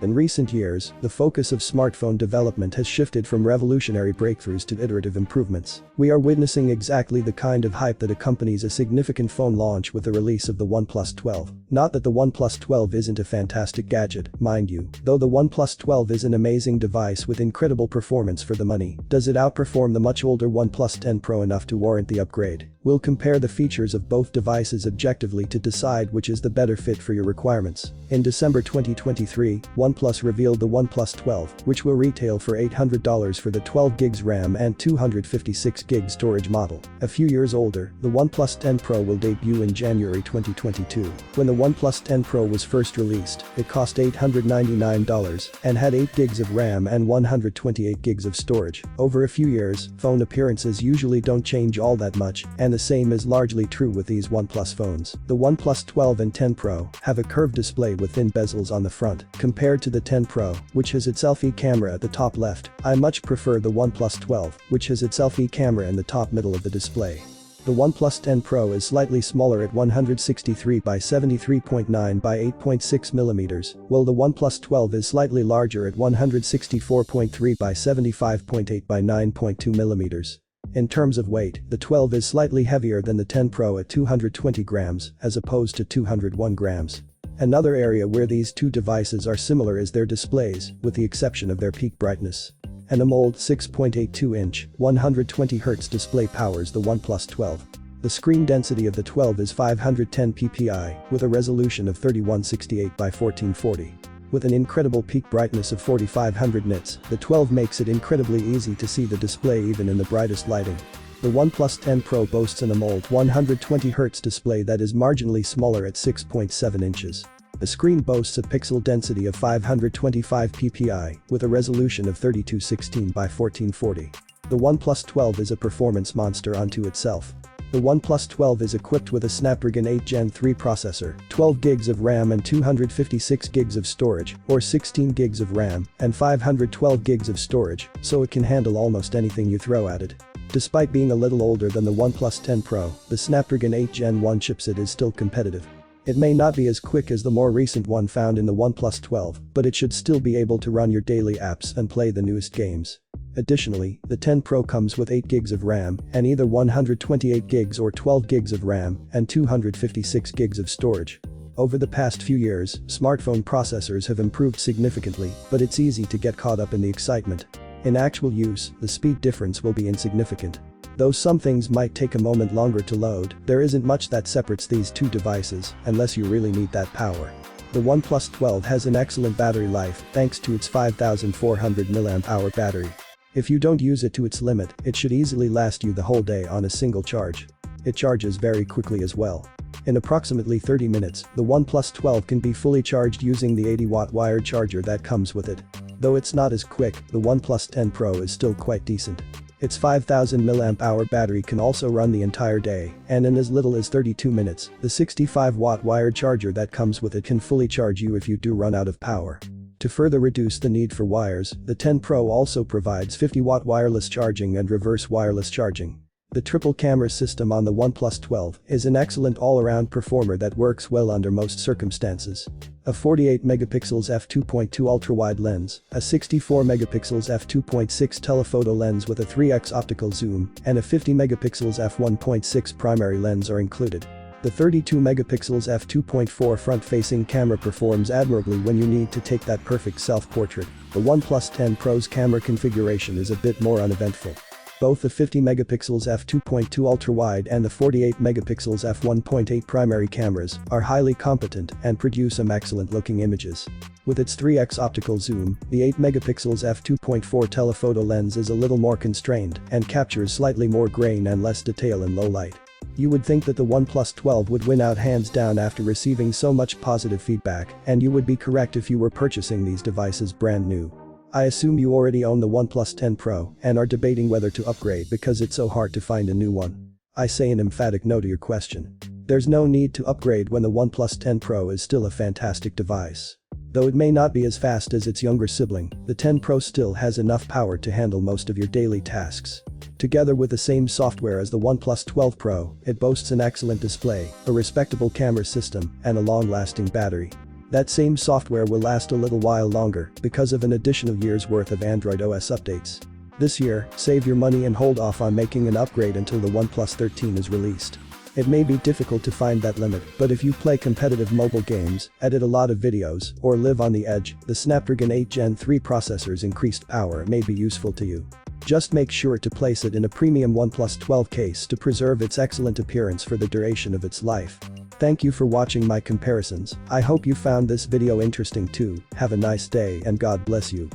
In recent years, the focus of smartphone development has shifted from revolutionary breakthroughs to iterative improvements. We are witnessing exactly the kind of hype that accompanies a significant phone launch with the release of the OnePlus 12. Not that the OnePlus 12 isn't a fantastic gadget, mind you, though the OnePlus 12 is an amazing device with incredible performance for the money. Does it outperform the much older OnePlus 10 Pro enough to warrant the upgrade? We'll compare the features of both devices objectively to decide which is the better fit for your requirements. In December 2023, OnePlus revealed the OnePlus 12, which will retail for $800 for the 12GB RAM and 256GB storage model. A few years older, the OnePlus 10 Pro will debut in January 2022. When the OnePlus 10 Pro was first released, it cost $899 and had 8GB of RAM and 128GB of storage. Over a few years, phone appearances usually don't change all that much, and the same is largely true with these OnePlus phones. The OnePlus 12 and 10 Pro have a curved display with thin bezels on the front. Compared to the 10 Pro, which has its selfie camera at the top left, I much prefer the OnePlus 12, which has its selfie camera in the top middle of the display. The OnePlus 10 Pro is slightly smaller at 163 by 73.9 by 8.6mm, while the OnePlus 12 is slightly larger at 164.3 by 75.8 by 9.2mm. In terms of weight, the 12 is slightly heavier than the 10 Pro at 220 grams as opposed to 201 grams. Another area where these two devices are similar is their displays, with the exception of their peak brightness. An AMOLED 6.82-inch, 120Hz display powers the OnePlus 12. The screen density of the 12 is 510 ppi, with a resolution of 3168 by 1440. With an incredible peak brightness of 4500 nits, the 12 makes it incredibly easy to see the display even in the brightest lighting. The OnePlus 10 Pro boasts an AMOLED 120Hz display that is marginally smaller at 6.7 inches. The screen boasts a pixel density of 525 ppi, with a resolution of 3216 by 1440. The OnePlus 12 is a performance monster unto itself. The OnePlus 12 is equipped with a Snapdragon 8 Gen 3 processor, 12GB of RAM and 256GB of storage, or 16GB of RAM and 512GB of storage, so it can handle almost anything you throw at it. Despite being a little older than the OnePlus 10 Pro, the Snapdragon 8 Gen 1 chipset is still competitive. It may not be as quick as the more recent one found in the OnePlus 12, but it should still be able to run your daily apps and play the newest games. Additionally, the 10 Pro comes with 8GB of RAM and either 128GB or 12GB of RAM and 256GB of storage. Over the past few years, smartphone processors have improved significantly, but it's easy to get caught up in the excitement. In actual use, the speed difference will be insignificant. Though some things might take a moment longer to load, there isn't much that separates these two devices, unless you really need that power. The OnePlus 12 has an excellent battery life thanks to its 5400 mAh battery. If you don't use it to its limit, it should easily last you the whole day on a single charge. It charges very quickly as well. In approximately 30 minutes, the OnePlus 12 can be fully charged using the 80-watt wired charger that comes with it. Though it's not as quick, the OnePlus 10 Pro is still quite decent. Its 5000 mAh battery can also run the entire day, and in as little as 32 minutes, the 65-watt wired charger that comes with it can fully charge you if you do run out of power. To further reduce the need for wires, the 10 Pro also provides 50-watt wireless charging and reverse wireless charging. The triple camera system on the OnePlus 12 is an excellent all-around performer that works well under most circumstances. A 48MP f2.2 ultra-wide lens, a 64MP f2.6 telephoto lens with a 3x optical zoom, and a 50MP f1.6 primary lens are included. The 32MP f2.4 front-facing camera performs admirably when you need to take that perfect self-portrait. The OnePlus 10 Pro's camera configuration is a bit more uneventful. Both the 50MP f2.2 ultra-wide and the 48MP f1.8 primary cameras are highly competent and produce some excellent-looking images. With its 3x optical zoom, the 8MP f2.4 telephoto lens is a little more constrained and captures slightly more grain and less detail in low light. You would think that the OnePlus 12 would win out hands down after receiving so much positive feedback, and you would be correct if you were purchasing these devices brand new. I assume you already own the OnePlus 10 Pro and are debating whether to upgrade because it's so hard to find a new one. I say an emphatic no to your question. There's no need to upgrade when the OnePlus 10 Pro is still a fantastic device. Though it may not be as fast as its younger sibling, the 10 Pro still has enough power to handle most of your daily tasks. Together with the same software as the OnePlus 12 Pro, it boasts an excellent display, a respectable camera system, and a long-lasting battery. That same software will last a little while longer because of an additional year's worth of Android OS updates. This year, save your money and hold off on making an upgrade until the OnePlus 13 is released. It may be difficult to find that limit, but if you play competitive mobile games, edit a lot of videos, or live on the edge, the Snapdragon 8 Gen 3 processor's increased power may be useful to you. Just make sure to place it in a premium OnePlus 12 case to preserve its excellent appearance for the duration of its life. Thank you for watching my comparisons. I hope you found this video interesting too. Have a nice day and God bless you.